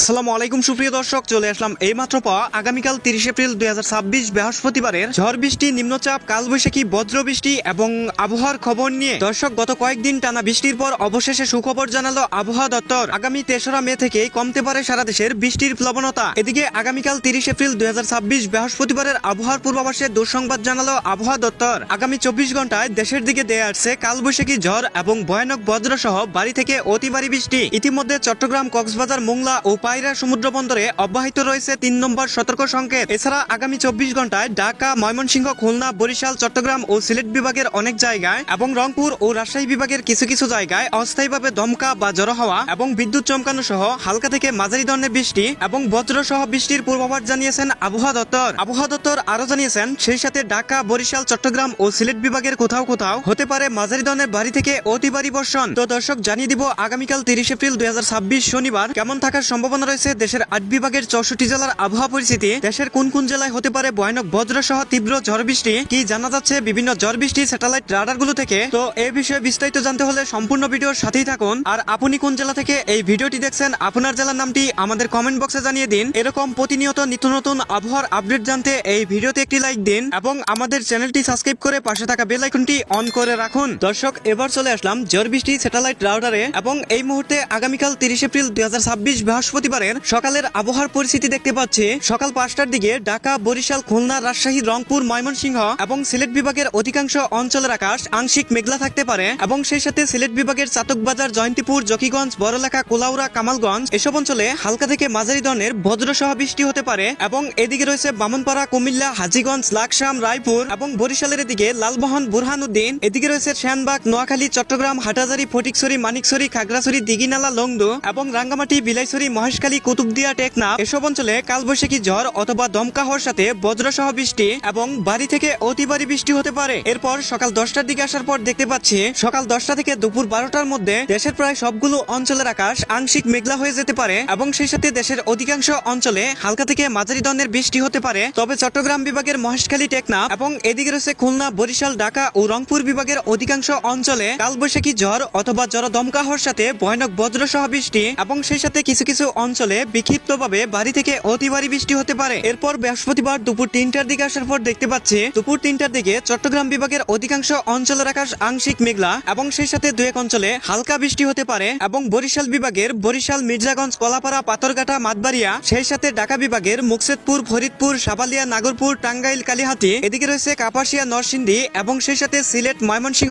আসসালামু আলাইকুম সুপ্রিয় দর্শক, চলে আসলাম এইমাত্র পাওয়া আগামীকাল 30 এপ্রিল 2026 বৃহস্পতিবারের ঝড় বৃষ্টি, নিম্নচাপ, কালবৈশাখী, বজ্র বৃষ্টি এবং আবহাওয়ার খবর নিয়ে। দর্শক, গত কয়েকদিন টানা বৃষ্টির পর অবশেষে সুখবর জানালো আবহাওয়া দপ্তর। আগামী 3রা মে থেকে কমতে পারে সারা দেশের বৃষ্টির প্লবনতা। এদিকে আগামীকাল 30 এপ্রিল 2026 বৃহস্পতিবারের আবহাওয়ার পূর্বাভাসে দুঃসংবাদ জানালো আবহাওয়া দপ্তর। আগামী 24 ঘন্টায় দেশের দিকে দেয়া আসছে কালবৈশাখী ঝড় এবং ভয়ানক বজ্র সহ ভারী থেকে অতি ভারী বৃষ্টি। ইতিমধ্যে চট্টগ্রাম, কক্সবাজার, মোংলা ও পায়রা সমুদ্র বন্দরে অব্যাহত রয়েছে 3 নম্বর সতর্ক সংকেত। এছাড়া আগামী 24 ঘন্টায় ঢাকা, ময়মনসিংহ, খুলনা, বরিশাল, চট্টগ্রাম ও সিলেট বিভাগের অনেক জায়গায় এবং রংপুর ও রাজশাহী বিভাগের কিছু কিছু জায়গায় অস্থায়ীভাবে দমকা বা ঝড়ো হাওয়া এবং বিদ্যুৎ চমকানো সহ হালকা থেকে মাঝারি ধরনের বৃষ্টি এবং বজ্র সহ বৃষ্টির পূর্বাভাস জানিয়েছেন আবহাওয়া দপ্তর। আবহাওয়া দপ্তর আরো জানিয়েছেন, সেই সাথে ঢাকা, বরিশাল, চট্টগ্রাম ও সিলেট বিভাগের কোথাও কোথাও হতে পারে মাঝারি ধরনের ভারী থেকে অতি ভারী বর্ষণ। তো দর্শক, জানিয়ে দিব আগামীকাল 30 এপ্রিল 2026 শনিবার কেমন থাকার সম্ভাবনা রয়েছে দেশের 8 বিভাগের 64 জেলার আবহাওয়া পরিস্থিতি। দেশের কোন কোন জেলায় হতে পারে ভয়ানক বজ্র সহ তীব্র ঝড় বৃষ্টি, কি জানা যাচ্ছে বিভিন্ন ঝড় বৃষ্টি স্যাটেলাইট রাডারগুলো থেকে। তো এই বিষয়ে বিস্তারিত জানতে হলে সম্পূর্ণ ভিডিওর সাথেই থাকুন। আর আপনি কোন জেলা থেকে এই ভিডিওটি দেখছেন, আপনার জেলার নামটি আমাদের কমেন্ট বক্সে জানিয়ে দিন। এরকম প্রতিনিয়ত নিত্য নতুন আবহাওয়ার আপডেট জানতে এই ভিডিওতে একটি লাইক দিন এবং আমাদের চ্যানেলটি সাবস্ক্রাইব করে পাশে থাকা বেল আইকনটি অন করে রাখুন। দর্শক, এবার চলে আসলাম ঝড় বৃষ্টি স্যাটেলাইট রাডারে এবং এই মুহূর্তে আগামীকাল 30 এপ্রিল 2026 বৃহস্পতিবারের সকালের আবহাওয়ার পরিস্থিতি দেখতে পাচ্ছি। সকাল 5টার দিকে ঢাকা, বরিশাল, খুলনা, রাজশাহী, রংপুর, ময়মনসিংহ এবং সিলেট বিভাগের অধিকাংশ অঞ্চলের আকাশ আংশিক মেঘলা থাকতে পারে এবং সেই সাথে সিলেট বিভাগের চাতকবাজার, জয়ন্তীপুর, জকিগঞ্জ, বড়লেখা, কোলাউড়া, কামালগঞ্জ এসব অঞ্চলে হালকা থেকে মাঝারি ধরনের বজ্রসহ বৃষ্টি হতে পারে এবং এদিকে রয়েছে বামনপাড়া, কুমিল্লা, হাজীগঞ্জ, লাকসাম, রায়পুর এবং বরিশালের এদিকে লালমোহন, বুরহানুদ্দিন। এদিকে রয়েছে সেনবাগ, নোয়াখালী, চট্টগ্রাম, হাটাজারি, ফটিকছড়ি, মানিকছড়ি, খাগড়াছড়ি, দিঘিনালা, লংদু এবং রাঙ্গামাটি, বিলাইছড়ি, মহেশখালী, কুতুবদিয়া, টেকনাফ এসব অঞ্চলে কালবৈশাখী ঝড় অথবা দমকা হওয়ার সাথে বজ্রসহ বৃষ্টি এবং ভারী থেকে অতি ভারী বৃষ্টি হতে পারে। এরপর সকাল 10টার দিকে আসার পর দেখতে পাচ্ছি সকাল 10টা থেকে দুপুর 12টার মধ্যে দেশের প্রায় সবগুলো অঞ্চলের আকাশ আংশিক মেঘলা হয়ে যেতে পারে এবং সেই সাথে দেশের অধিকাংশ অঞ্চলে হালকা থেকে মাঝারি ধরনের বৃষ্টি হতে পারে। তবে চট্টগ্রাম বিভাগের মহেশখালী, টেকনাফ এবং এদিকে রয়েছে খুলনা, বরিশাল, ঢাকা ও রংপুর বিভাগের অধিকাংশ অঞ্চলে কালবৈশাখী ঝড় অথবা ঝড় দমকা হওয়ার সাথে ভয়ানক বজ্রসহ বৃষ্টি এবং সেই সাথে কিছু কিছু অঞ্চলে বিক্ষিপ্তভাবে ভারী থেকে অতি ভারী বৃষ্টি হতে পারে। এরপর বৃহস্পতিবার দুপুর 3টার দিকে আসার পর দেখতে পাচ্ছি দুপুর 3টার দিকে চট্টগ্রাম বিভাগের অধিকাংশ অঞ্চলের আকাশ আংশিক মেঘলা এবং সেই সাথে 2-1 অঞ্চলে হালকা বৃষ্টি হতে পারে এবং বরিশাল বিভাগের বরিশাল, মির্জাগঞ্জ, কলাপাড়া, পাথরঘাটা, মাতবাড়িয়া সেই সাথে ঢাকা বিভাগের মুকসেদপুর, ফরিদপুর, সাবালিয়া, নাগরপুর, টাঙ্গাইল, কালিহাতী এদিকে রয়েছে কাপাসিয়া, নরসিংদী এবং সেই সাথে সিলেট, ময়মনসিংহ